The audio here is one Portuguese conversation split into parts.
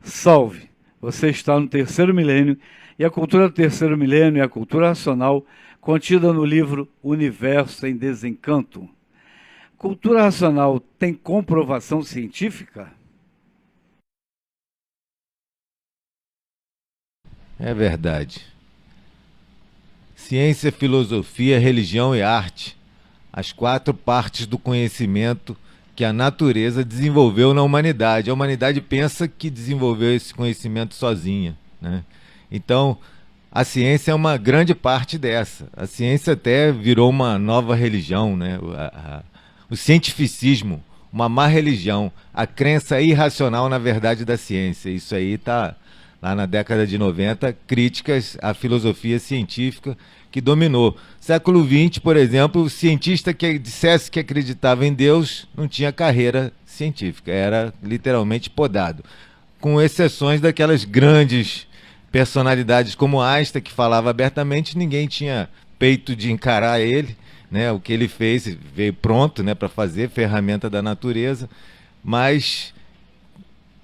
Salve! Você está no terceiro milênio e a cultura do terceiro milênio é a cultura racional contida no livro Universo em Desencanto. Cultura racional tem comprovação científica? É verdade. Ciência, filosofia, religião e arte, as quatro partes do conhecimento que a natureza desenvolveu na humanidade. A humanidade pensa que desenvolveu esse conhecimento sozinha, né? Então, a ciência é uma grande parte dessa. A ciência até virou uma nova religião, né? O cientificismo, uma má religião, a crença irracional na verdade da ciência. Isso aí está lá na década de 90, críticas à filosofia científica que dominou. Século XX, por exemplo, o cientista que dissesse que acreditava em Deus não tinha carreira científica, era literalmente podado. Com exceções daquelas grandes personalidades como Einstein, que falava abertamente, ninguém tinha peito de encarar ele, né? O que ele fez, veio pronto, né, para fazer, ferramenta da natureza, mas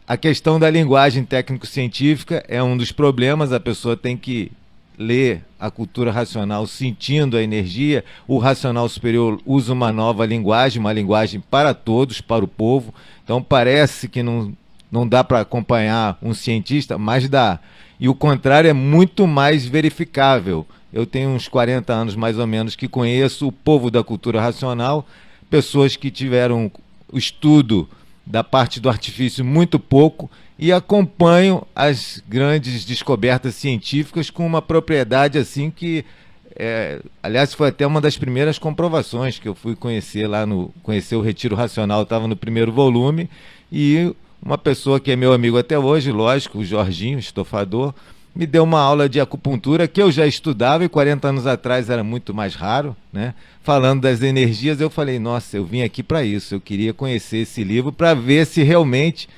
a questão da linguagem técnico-científica é um dos problemas. A pessoa tem que ler a cultura racional sentindo a energia. O racional superior usa uma nova linguagem, uma linguagem para todos, para o povo. Então parece que não dá para acompanhar um cientista, mas dá. E o contrário é muito mais verificável. Eu tenho uns 40 anos mais ou menos que conheço o povo da cultura racional, pessoas que tiveram o estudo da parte do artifício muito pouco e acompanho as grandes descobertas científicas com uma propriedade assim que, aliás, foi até uma das primeiras comprovações que eu fui conhecer conhecer o Retiro Racional, estava no primeiro volume, e uma pessoa que é meu amigo até hoje, lógico, o Jorginho, estofador, me deu uma aula de acupuntura que eu já estudava e 40 anos atrás era muito mais raro, né? Falando das energias, eu falei, nossa, eu vim aqui para isso, eu queria conhecer esse livro para ver se realmente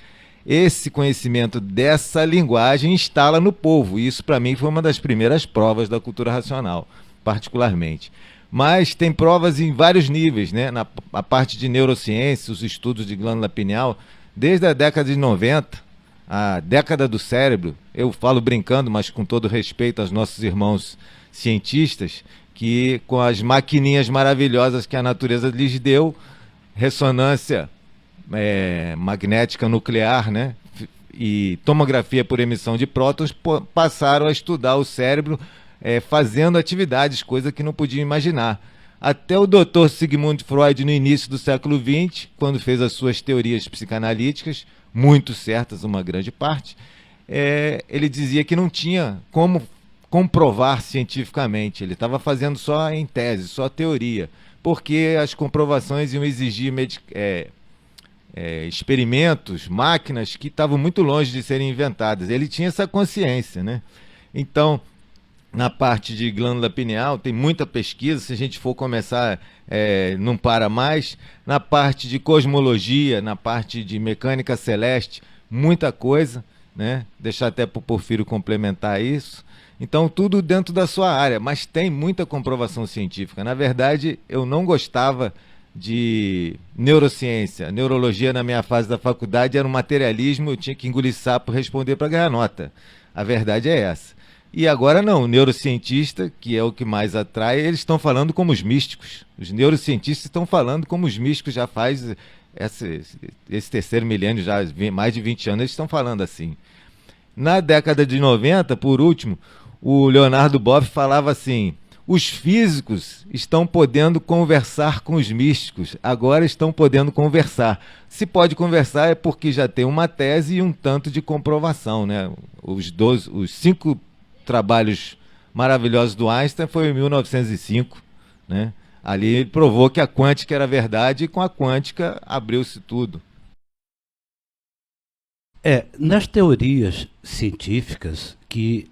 esse conhecimento dessa linguagem instala no povo. E isso para mim foi uma das primeiras provas da cultura racional, particularmente. Mas tem provas em vários níveis, né? A parte de neurociência, os estudos de glândula pineal, desde a década de 90, a década do cérebro, eu falo brincando, mas com todo respeito aos nossos irmãos cientistas, que com as maquininhas maravilhosas que a natureza lhes deu, ressonância magnética nuclear, né, e tomografia por emissão de prótons, passaram a estudar o cérebro fazendo atividades, coisa que não podiam imaginar. Até o Dr. Sigmund Freud, no início do século XX, quando fez as suas teorias psicanalíticas, muito certas, uma grande parte, ele dizia que não tinha como comprovar cientificamente. Ele estava fazendo só em tese, só teoria, porque as comprovações iam exigir experimentos, máquinas que estavam muito longe de serem inventadas. Ele tinha essa consciência, né? Então, na parte de glândula pineal, tem muita pesquisa, se a gente for começar, não para mais. Na parte de cosmologia, na parte de mecânica celeste, muita coisa, né? Deixar até para o Porfírio complementar isso. Então, tudo dentro da sua área, mas tem muita comprovação científica. Na verdade, eu não gostava de neurociência. Neurologia, na minha fase da faculdade, era um materialismo, eu tinha que engolir sapo e responder para ganhar nota. A verdade é essa. E agora não, o neurocientista, que é o que mais atrai, eles estão falando como os místicos. Os neurocientistas estão falando como os místicos já faz esse terceiro milênio, já mais de 20 anos, eles estão falando assim. Na década de 90, por último, o Leonardo Boff falava assim, os físicos estão podendo conversar com os místicos, agora estão podendo conversar. Se pode conversar é porque já tem uma tese e um tanto de comprovação, né? Os 5 trabalhos maravilhosos do Einstein foi em 1905, né? Ali ele provou que a quântica era verdade e com a quântica abriu-se tudo. Nas teorias científicas que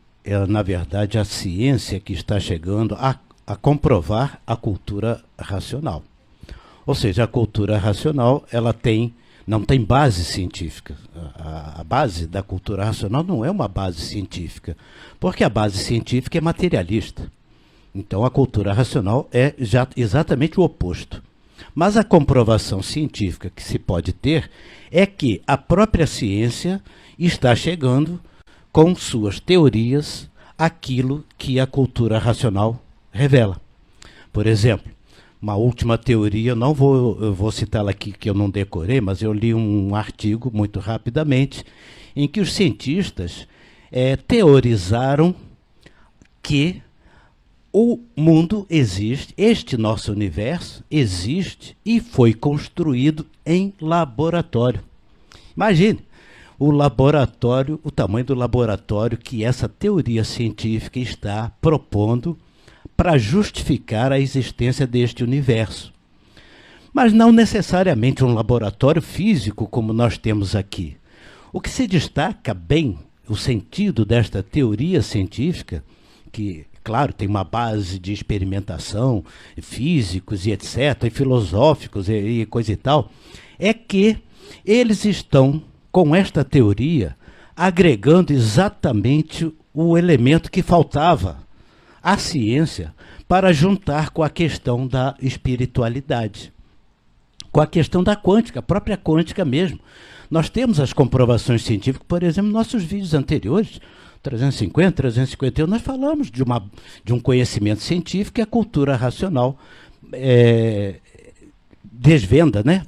na verdade a ciência que está chegando a comprovar a cultura racional. Ou seja, a cultura racional não tem base científica. A base da cultura racional não é uma base científica, porque a base científica é materialista. Então a cultura racional é já exatamente o oposto. Mas a comprovação científica que se pode ter é que a própria ciência está chegando com suas teorias aquilo que a cultura racional revela. Por exemplo, uma última teoria, eu vou citá-la aqui que eu não decorei, mas eu li um artigo muito rapidamente, em que os cientistas teorizaram que o mundo existe, este nosso universo existe e foi construído em laboratório. Imagine o laboratório, o tamanho do laboratório que essa teoria científica está propondo para justificar a existência deste universo. Mas não necessariamente um laboratório físico como nós temos aqui. O que se destaca bem, o sentido desta teoria científica, que, claro, tem uma base de experimentação, físicos e etc., e filosóficos e coisa e tal, é que eles estão, com esta teoria, agregando exatamente o elemento que faltava à ciência para juntar com a questão da espiritualidade, com a questão da quântica, a própria quântica mesmo. Nós temos as comprovações científicas, por exemplo, nos nossos vídeos anteriores, 350, 351, nós falamos de um conhecimento científico que a cultura racional desvenda, né?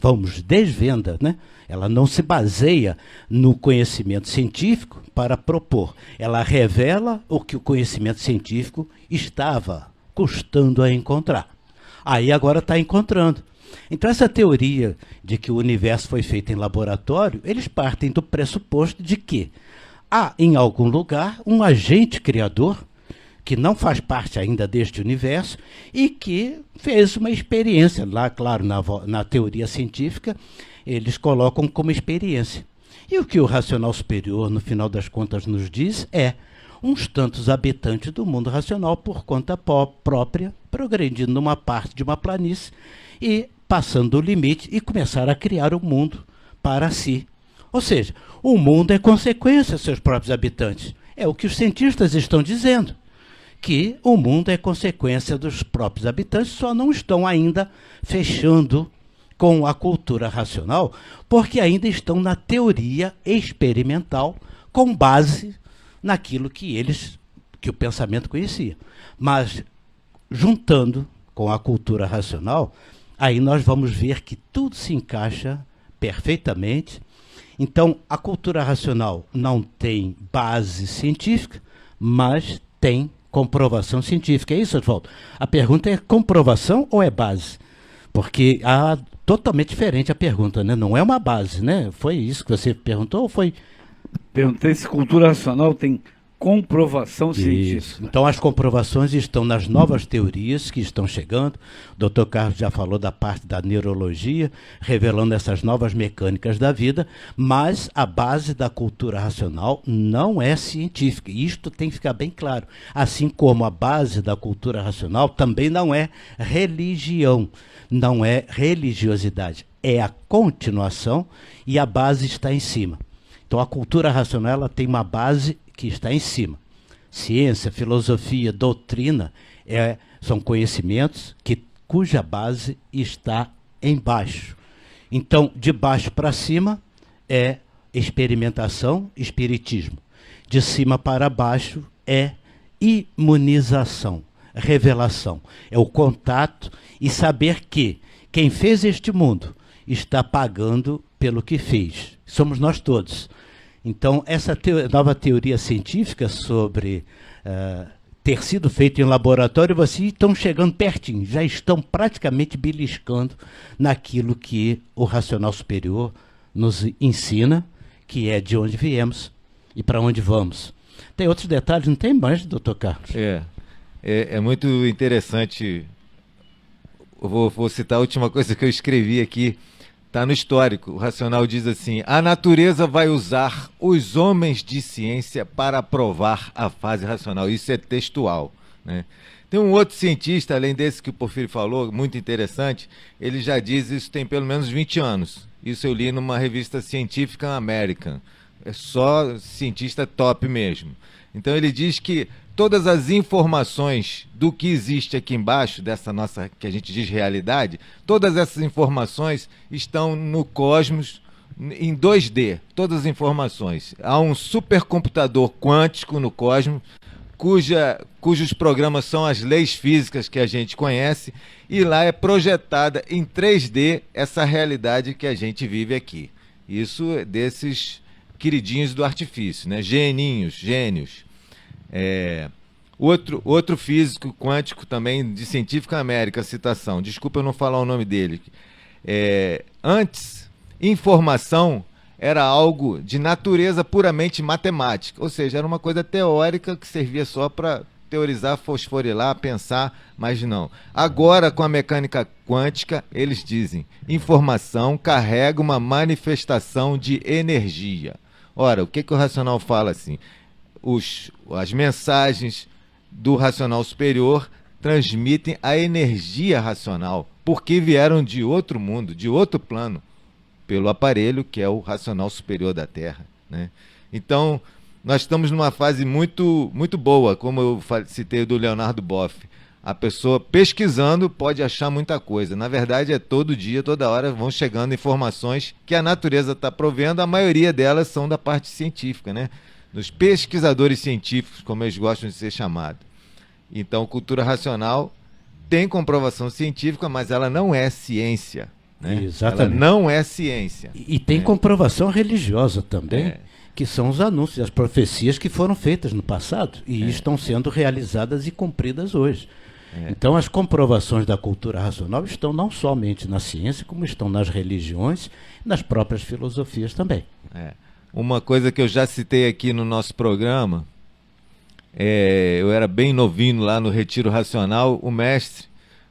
Desvenda, né? Ela não se baseia no conhecimento científico para propor. Ela revela o que o conhecimento científico estava custando a encontrar. Aí agora está encontrando. Então essa teoria de que o universo foi feito em laboratório, eles partem do pressuposto de que há em algum lugar um agente criador que não faz parte ainda deste universo e que fez uma experiência. Lá, claro, na teoria científica, eles colocam como experiência. E o que o racional superior, no final das contas, nos diz é uns tantos habitantes do mundo racional por conta própria, progredindo numa parte de uma planície e passando o limite e começar a criar o mundo para si. Ou seja, o mundo é consequência dos seus próprios habitantes. É o que os cientistas estão dizendo, que o mundo é consequência dos próprios habitantes, só não estão ainda fechando com a cultura racional, porque ainda estão na teoria experimental com base naquilo que o pensamento conhecia. Mas, juntando com a cultura racional, aí nós vamos ver que tudo se encaixa perfeitamente. Então, a cultura racional não tem base científica, mas tem comprovação científica. É isso, Oswaldo? A pergunta é comprovação ou é base? Porque totalmente diferente a pergunta, né? Não é uma base, né? Foi isso que você perguntou ou foi? Perguntei se cultura racional tem comprovação científica. Então as comprovações estão nas novas teorias que estão chegando. O Dr. Carlos já falou da parte da neurologia, revelando essas novas mecânicas da vida, mas a base da cultura racional não é científica. E isto tem que ficar bem claro. Assim como a base da cultura racional também não é religião, não é religiosidade. É a continuação e a base está em cima. Então a cultura racional ela tem uma base que está em cima. Ciência, filosofia, doutrina são conhecimentos cuja base está embaixo. Então, de baixo para cima é experimentação, espiritismo. De cima para baixo é imunização, revelação. É o contato e saber que quem fez este mundo está pagando pelo que fez. Somos nós todos. Então, essa nova teoria científica sobre ter sido feito em laboratório, vocês estão chegando pertinho, já estão praticamente beliscando naquilo que o racional superior nos ensina, que é de onde viemos e para onde vamos. Tem outros detalhes, não tem mais, doutor Carlos? É muito interessante. Eu vou citar a última coisa que eu escrevi aqui. Está no histórico. O racional diz assim: a natureza vai usar os homens de ciência para provar a fase racional. Isso é textual, né? Tem um outro cientista, além desse que o Porfírio falou, muito interessante, ele já diz isso tem pelo menos 20 anos. Isso eu li numa revista científica American. É só cientista top mesmo. Então ele diz que todas as informações do que existe aqui embaixo, dessa nossa, que a gente diz realidade, todas essas informações estão no cosmos em 2D, todas as informações. Há um supercomputador quântico no cosmos, cujos programas são as leis físicas que a gente conhece, e lá é projetada em 3D essa realidade que a gente vive aqui. Isso é desses queridinhos do artifício, né? Gênios. Outro físico quântico também, de Científica América, citação, desculpa eu não falar o nome dele. Antes, informação era algo de natureza puramente matemática, ou seja, era uma coisa teórica que servia só para teorizar, fosforilar, pensar, mas não. Agora, com a mecânica quântica, eles dizem, informação carrega uma manifestação de energia. Ora, o que o racional fala assim? As mensagens do racional superior transmitem a energia racional, porque vieram de outro mundo, de outro plano, pelo aparelho que é o racional superior da Terra, né? Então, nós estamos numa fase muito, muito boa, como eu citei do Leonardo Boff. A pessoa pesquisando pode achar muita coisa. Na verdade, é todo dia, toda hora vão chegando informações que a natureza está provendo. A maioria delas são da parte científica, né? Dos pesquisadores científicos, como eles gostam de ser chamados. Então, cultura racional tem comprovação científica, mas ela não é ciência, né? Exatamente. Ela não é ciência. E tem comprovação religiosa também, que são os anúncios, as profecias que foram feitas no passado e estão sendo realizadas e cumpridas hoje. Então, as comprovações da cultura racional estão não somente na ciência, como estão nas religiões, nas próprias filosofias também. Uma coisa que eu já citei aqui no nosso programa, eu era bem novinho lá no Retiro Racional, o mestre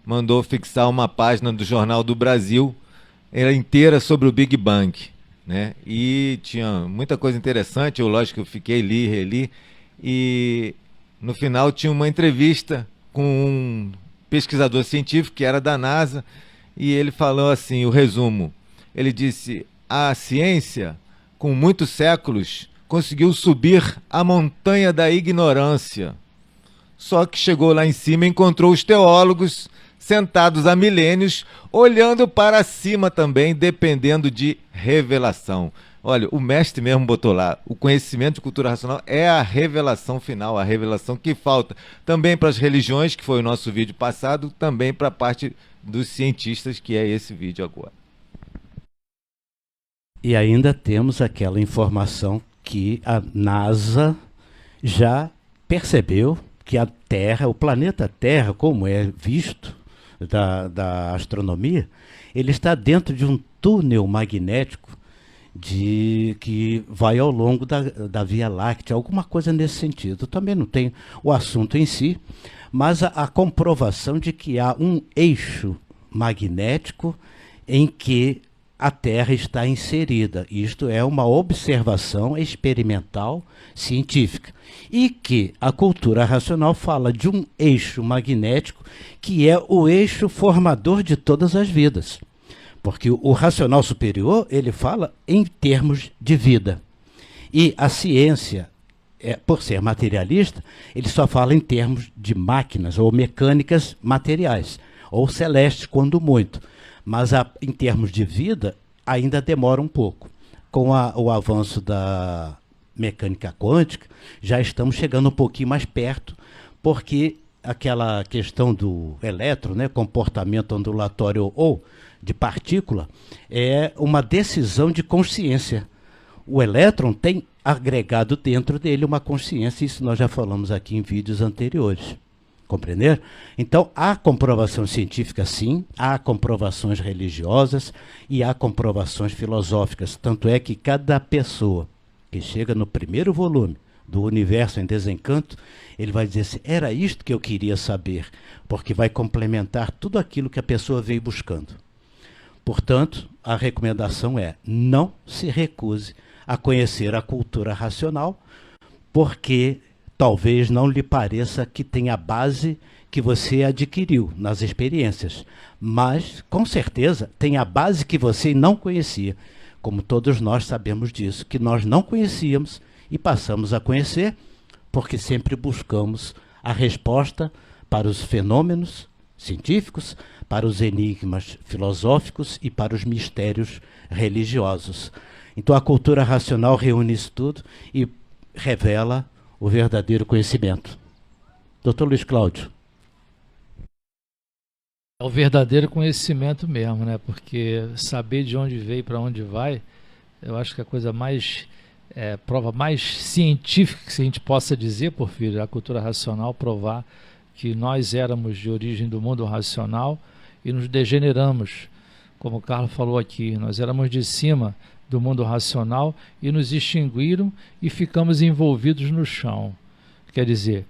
mandou fixar uma página do Jornal do Brasil, era inteira sobre o Big Bang, né? E tinha muita coisa interessante, lógico que eu fiquei, reli, e no final tinha uma entrevista com um pesquisador científico que era da NASA, e ele falou assim, o resumo, ele disse, a ciência, com muitos séculos, conseguiu subir a montanha da ignorância. Só que chegou lá em cima e encontrou os teólogos sentados há milênios, olhando para cima também, dependendo de revelação. Olha, o mestre mesmo botou lá, o conhecimento de cultura racional é a revelação final, a revelação que falta também para as religiões, que foi o nosso vídeo passado, também para a parte dos cientistas, que é esse vídeo agora. E ainda temos aquela informação que a NASA já percebeu que a Terra, o planeta Terra, como é visto da astronomia, ele está dentro de um túnel magnético que vai ao longo da Via Láctea, alguma coisa nesse sentido. Também não tem o assunto em si, mas a comprovação de que há um eixo magnético em que a Terra está inserida. Isto é uma observação experimental científica. E que a cultura racional fala de um eixo magnético que é o eixo formador de todas as vidas. Porque o racional superior, ele fala em termos de vida. E a ciência, por ser materialista, ele só fala em termos de máquinas ou mecânicas materiais, ou celestes, quando muito. Mas em termos de vida, ainda demora um pouco. Com o avanço da mecânica quântica, já estamos chegando um pouquinho mais perto, porque aquela questão do elétron, né, comportamento ondulatório ou de partícula, é uma decisão de consciência. O elétron tem agregado dentro dele uma consciência, isso nós já falamos aqui em vídeos anteriores. Compreender? Então, há comprovação científica, sim, há comprovações religiosas e há comprovações filosóficas. Tanto é que cada pessoa que chega no primeiro volume do Universo em Desencanto, ele vai dizer assim, era isto que eu queria saber, porque vai complementar tudo aquilo que a pessoa veio buscando. Portanto, a recomendação é, não se recuse a conhecer a cultura racional, porque talvez não lhe pareça que tem a base que você adquiriu nas experiências, mas, com certeza, tem a base que você não conhecia, como todos nós sabemos disso, que nós não conhecíamos e passamos a conhecer porque sempre buscamos a resposta para os fenômenos científicos, para os enigmas filosóficos e para os mistérios religiosos. Então a cultura racional reúne isso tudo e revela o verdadeiro conhecimento. Dr. Luiz Cláudio. É o verdadeiro conhecimento mesmo, né? Porque saber de onde veio e para onde vai, eu acho que a coisa mais, prova mais científica que a gente possa dizer, Porfírio, a cultura racional provar que nós éramos de origem do mundo racional e nos degeneramos, como o Carlos falou aqui, nós éramos de cima do mundo racional e nos extinguiram e ficamos envolvidos no chão. Quer dizer,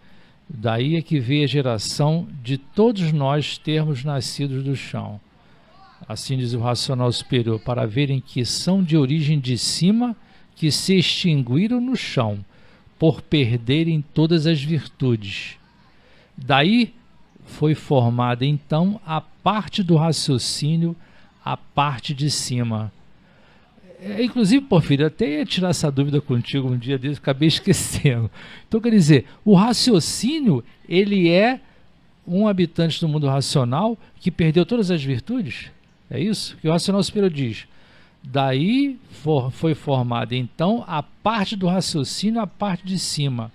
daí é que veio a geração de todos nós termos nascidos do chão. Assim diz o racional superior, para verem que são de origem de cima, que se extinguiram no chão, por perderem todas as virtudes. Daí foi formada então a parte do raciocínio, a parte de cima. Inclusive, Porfírio, até ia tirar essa dúvida contigo um dia desse, acabei esquecendo. Então, quer dizer, o raciocínio, ele é um habitante do mundo racional que perdeu todas as virtudes? É isso? Que o racional superior diz. Daí foi formada, então, a parte do raciocínio, a parte de cima.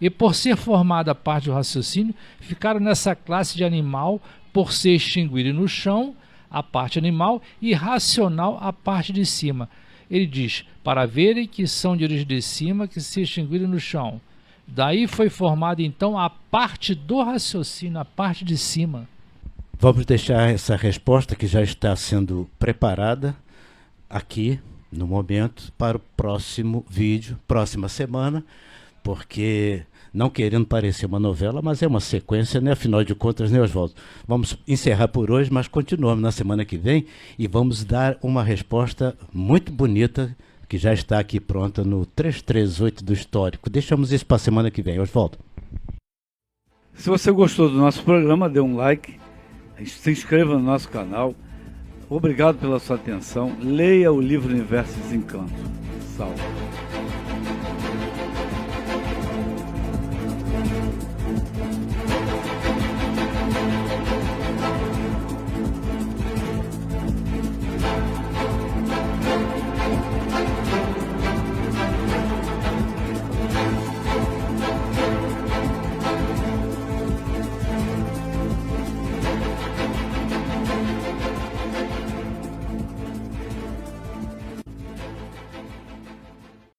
E por ser formada a parte do raciocínio, ficaram nessa classe de animal, por se extinguirem no chão, a parte animal, e racional, a parte de cima. Ele diz, para verem que são de origem de cima, que se extinguiram no chão. Daí foi formada, então, a parte do raciocínio, a parte de cima. Vamos deixar essa resposta, que já está sendo preparada, aqui, no momento, para o próximo vídeo, próxima semana, porque, não querendo parecer uma novela, mas é uma sequência, né? Afinal de contas, né, Oswaldo? Vamos encerrar por hoje, mas continuamos na semana que vem e vamos dar uma resposta muito bonita, que já está aqui pronta no 338 do Histórico. Deixamos isso para a semana que vem, Oswaldo. Se você gostou do nosso programa, dê um like, se inscreva no nosso canal. Obrigado pela sua atenção. Leia o livro Universo e Desencanto. Salve.